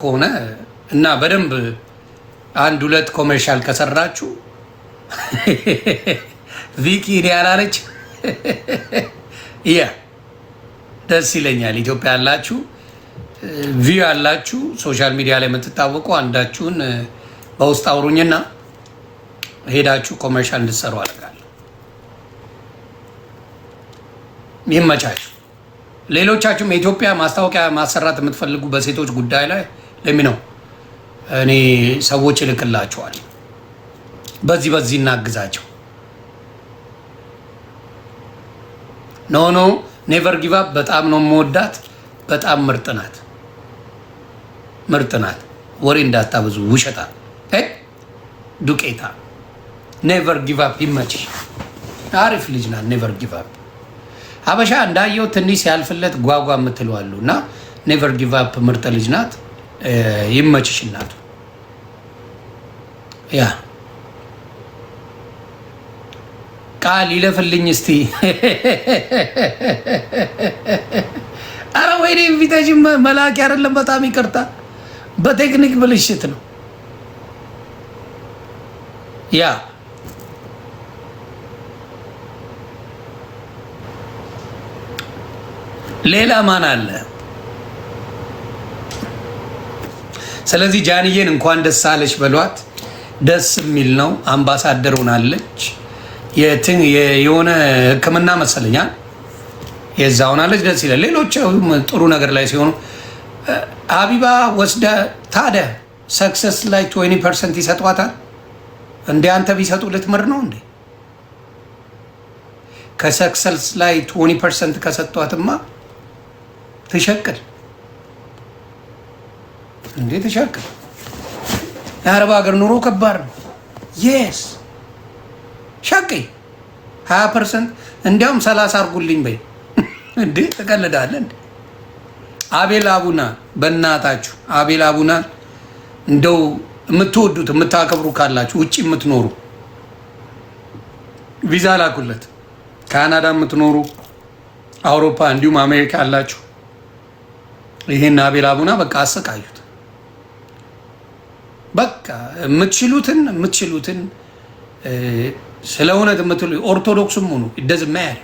ከሆነ እና በደንብ አንድ ሁለት ኮመርሻል ከሰራችሁ ቪኪ ያላለች ያ ደስ ይለኛል። ኢትዮጵያ ያላችሁ ቪው ያላችሁ ሶሻል ሚዲያ ላይ የምትታወቁ አንዳችሁን በውስጥ አውሩኝና ሄዳችሁ ኮመርሻል እንድትሰሩ አደርጋለሁ። ይመቻችሁ። ሌሎቻችሁም የኢትዮጵያ ማስታወቂያ ማሰራት የምትፈልጉ በሴቶች ጉዳይ ላይ ለምን ነው እኔ ሰዎች እልክላችኋል። በዚህ እናግዛቸው። ኖ ኔቨር ጊቭ አፕ በጣም ነው የምወዳት። በጣም ምርጥ ናት። ወሬ እንዳታበዙ ውሸታ ዱቄታ። ኔቨር ጊቭ አፕ ይመችሽ። አሪፍ ልጅ ናት። ኔቨር ጊቭ አፕ ሀበሻ እንዳየው ትንሽ ሲያልፍለት ጓጓ የምትለዋሉ እና ኔቨር ጊቭ አፕ ምርጥ ልጅ ናት። ይመችሽ እናቱ። ያ ቃል ይለፍልኝ እስቲ። አረ ወይኔ ኢንቪቴሽን መላክ አይደለም፣ በጣም ይቅርታ፣ በቴክኒክ ብልሽት ነው። ያ ሌላ ማን አለ? ስለዚህ ጃንዬን እንኳን ደስ አለች በሏት። ደስ የሚል ነው። አምባሳደር ሆናለች። የሆነ ሕክምና መሰለኛል የዛ ሆናለች። ደስ ይላል። ሌሎች ጥሩ ነገር ላይ ሲሆኑ ሀቢባ ወስደ ታዲያ ሰክሰስ ላይ 20% ይሰጧታል። እንደ አንተ ቢሰጡ ልትምር ነው እንዴ? ከሰክሰስ ላይ 20% ከሰጧትማ ትሸቅል እንዴ? ትሸቅል። የአረብ ሀገር ኑሮ ከባድ ነው። የስ ሸቂ 20% እንዲያውም 30 አርጉልኝ በይ እንዴ? ተቀልዳለ እንዴ? አቤል አቡና በእናታችሁ አቤል አቡና እንደው የምትወዱት የምታከብሩ ካላችሁ ውጭ የምትኖሩ ቪዛ ላኩለት። ካናዳ የምትኖሩ አውሮፓ፣ እንዲሁም አሜሪካ ያላችሁ ይሄን አቤል አቡና በቃ አሰቃዩት። በቃ የምትችሉትን ስለ እውነት የምትሉ ኦርቶዶክስም ሆኑ እንደዚህ ማያል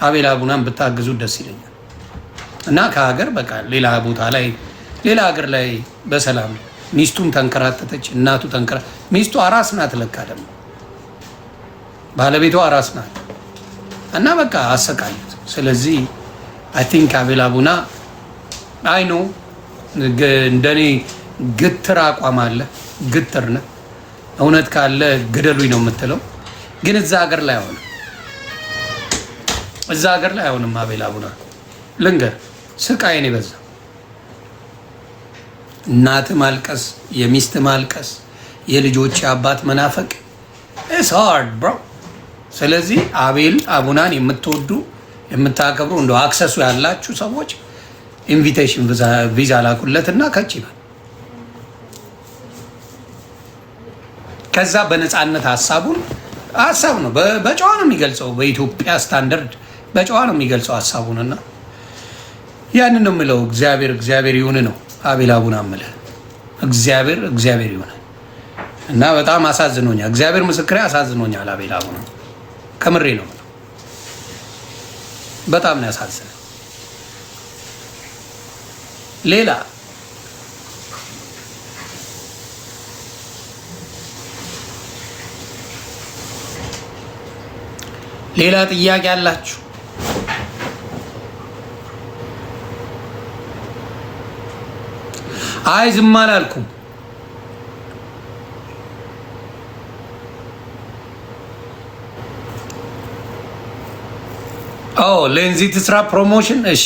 አቤል አቡናን ብታግዙ ደስ ይለኛል። እና ከሀገር በቃ ሌላ ቦታ ላይ ሌላ ሀገር ላይ በሰላም ሚስቱም ተንከራተተች፣ እናቱ ሚስቱ አራስ ናት ለካ ደግሞ ባለቤቷ አራስ ናት። እና በቃ አሰቃዩት። ስለዚህ አይ ቲንክ አቤል አቡና አይ ኖ እንደኔ ግትር አቋም አለ። ግትር ነህ እውነት ካለ ግደሉኝ ነው የምትለው። ግን እዛ ሀገር ላይ አይሆንም። አቤል አቡና ልንገር ስቃይን የበዛ እናት ማልቀስ፣ የሚስት ማልቀስ፣ የልጆች አባት መናፈቅ ኢትስ ሃርድ ብሮ። ስለዚህ አቤል አቡናን የምትወዱ የምታከብሩ እንደው አክሰሱ ያላችሁ ሰዎች ኢንቪቴሽን ቪዛ ላኩለትና ከች ይበል። ከዛ በነፃነት ሀሳብ ነው በጨዋ ነው የሚገልጸው። በኢትዮጵያ ስታንዳርድ በጨዋ ነው የሚገልጸው ሀሳቡንና ያንን ነው የምለው። እግዚአብሔር ይሁን ነው አቤል አቡና የምልህ። እግዚአብሔር ይሁን እና በጣም አሳዝኖኛል። እግዚአብሔር ምስክሬ አሳዝኖኛል። አቤል አቡና ከምሬ ነው። በጣም ነው ያሳዝነ። ሌላ ጥያቄ አላችሁ? አይ ዝም አላልኩም። ሌንዚ ትስራ ፕሮሞሽን። እሺ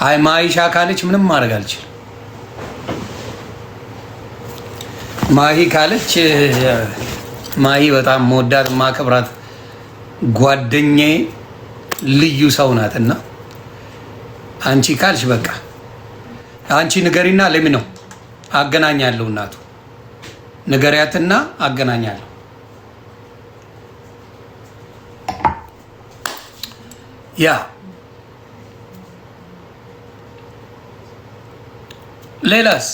አይ ማይሻ ካለች ምንም ማድረግ አልችልም። ማሂ ካለች ማሂ በጣም መወዳት ማከብራት ጓደኛዬ ልዩ ሰው ናትና አንቺ ካልሽ በቃ አንቺ ንገሪና ለምን ነው አገናኛለሁ። እናቱ ንገሪያትና አገናኛለሁ። ያ ሌላስ?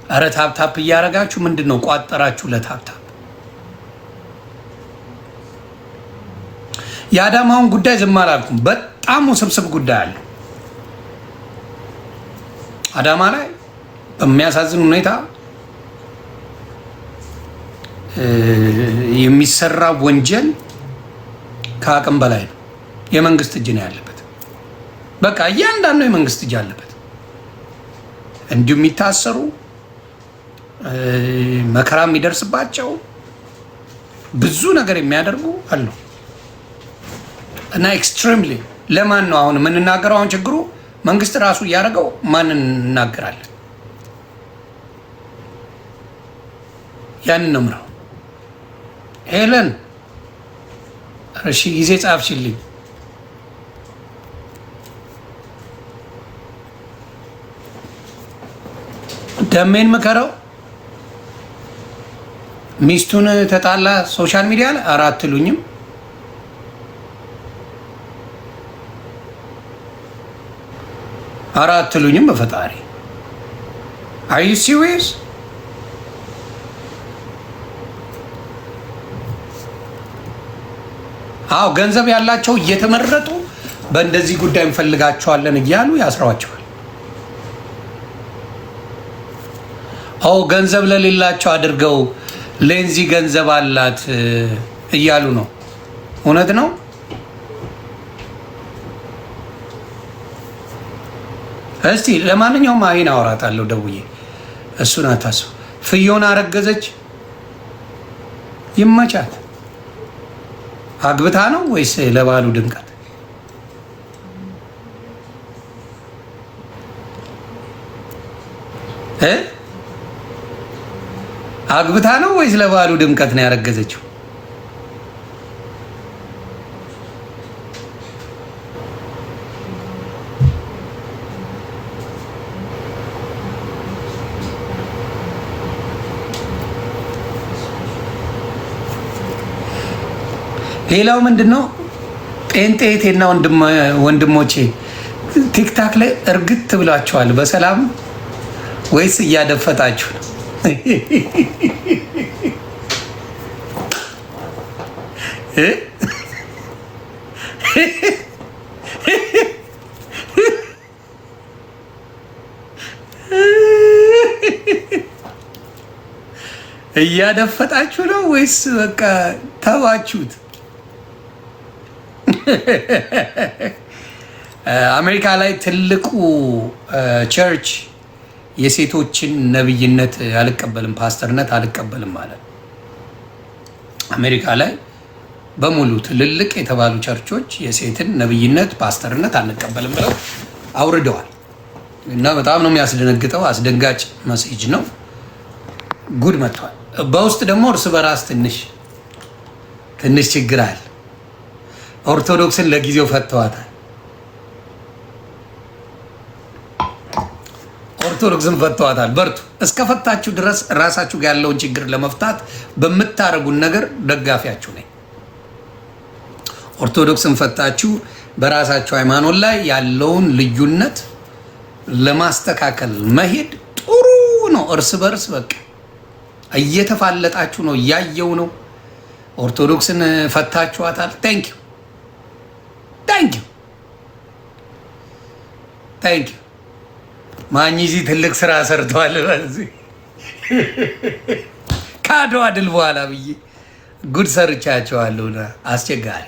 አረ ታፕታፕ እያደረጋችሁ ምንድን ነው ቋጠራችሁ ለታፕታፕ? የአዳማውን ጉዳይ ዝም አላልኩም። በጣም ውስብስብ ጉዳይ አለ አዳማ ላይ በሚያሳዝን ሁኔታ የሚሰራ ወንጀል ከአቅም በላይ ነው። የመንግስት እጅ ነው ያለበት። በቃ እያንዳንዱ የመንግስት እጅ አለበት። እንዲሁም የሚታሰሩ መከራ የሚደርስባቸው ብዙ ነገር የሚያደርጉ አሉ እና ኤክስትሪምሊ ለማን ነው አሁን የምንናገረው? አሁን ችግሩ መንግስት ራሱ እያደረገው ማንን እናገራለን? ያንን ነው ምራው። ሄለን እሺ ጊዜ ጻፍሽልኝ። ደሜን ምከረው። ሚስቱን ተጣላ ሶሻል ሚዲያ ላይ አትሉኝም? አትሉኝም? በፈጣሪ አር ዩ ሲሪየስ? አዎ ገንዘብ ያላቸው እየተመረጡ በእንደዚህ ጉዳይ እንፈልጋቸዋለን እያሉ ያስሯቸዋል። አዎ ገንዘብ ለሌላቸው አድርገው ሌንዚ ገንዘብ አላት እያሉ ነው። እውነት ነው። እስቲ ለማንኛውም አይን አወራታለሁ ደውዬ። እሱን አታስቡ። ፍዮን አረገዘች፣ ይመቻት። አግብታ ነው ወይስ ለባሉ ድምቀት? አግብታ ነው ወይስ ለባሉ ድምቀት ነው ያረገዘችው? ሌላው ምንድነው? ጴንጤቴና ወንድሞቼ ቲክታክ ላይ እርግጥ ብላችኋል። በሰላም ወይስ እያደፈጣችሁ ነው? እያደፈጣችሁ ነው ወይስ በቃ ተዋችሁት? አሜሪካ ላይ ትልቁ ቸርች የሴቶችን ነብይነት አልቀበልም፣ ፓስተርነት አልቀበልም ማለት አሜሪካ ላይ በሙሉ ትልልቅ የተባሉ ቸርቾች የሴትን ነብይነት ፓስተርነት አንቀበልም ብለው አውርደዋል። እና በጣም ነው የሚያስደነግጠው። አስደንጋጭ መሴጅ ነው። ጉድ መጥቷል። በውስጥ ደግሞ እርስ በራስ ትንሽ ችግር አለ። ኦርቶዶክስን ለጊዜው ፈተዋታል። ኦርቶዶክስን ፈተዋታል። በርቱ። እስከፈታችሁ ድረስ ራሳችሁ ያለውን ችግር ለመፍታት በምታረጉን ነገር ደጋፊያችሁ ነኝ። ኦርቶዶክስን ፈታችሁ በራሳችሁ ሃይማኖት ላይ ያለውን ልዩነት ለማስተካከል መሄድ ጥሩ ነው። እርስ በርስ በቃ እየተፋለጣችሁ ነው፣ እያየው ነው። ኦርቶዶክስን ፈታችኋታል። ታንኪዩ ማኝዚ ትልቅ ስራ ሰርተዋል። በዚህ ከአድዋ ድል በኋላ ብዬ ጉድ ሰርቻቸዋለሁ። አስቸጋሪ።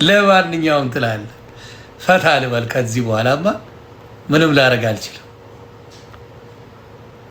ለማንኛውም ትላለህ። ፈታ ልበል። ከዚህ በኋላማ ምንም ላደርግ አልችልም።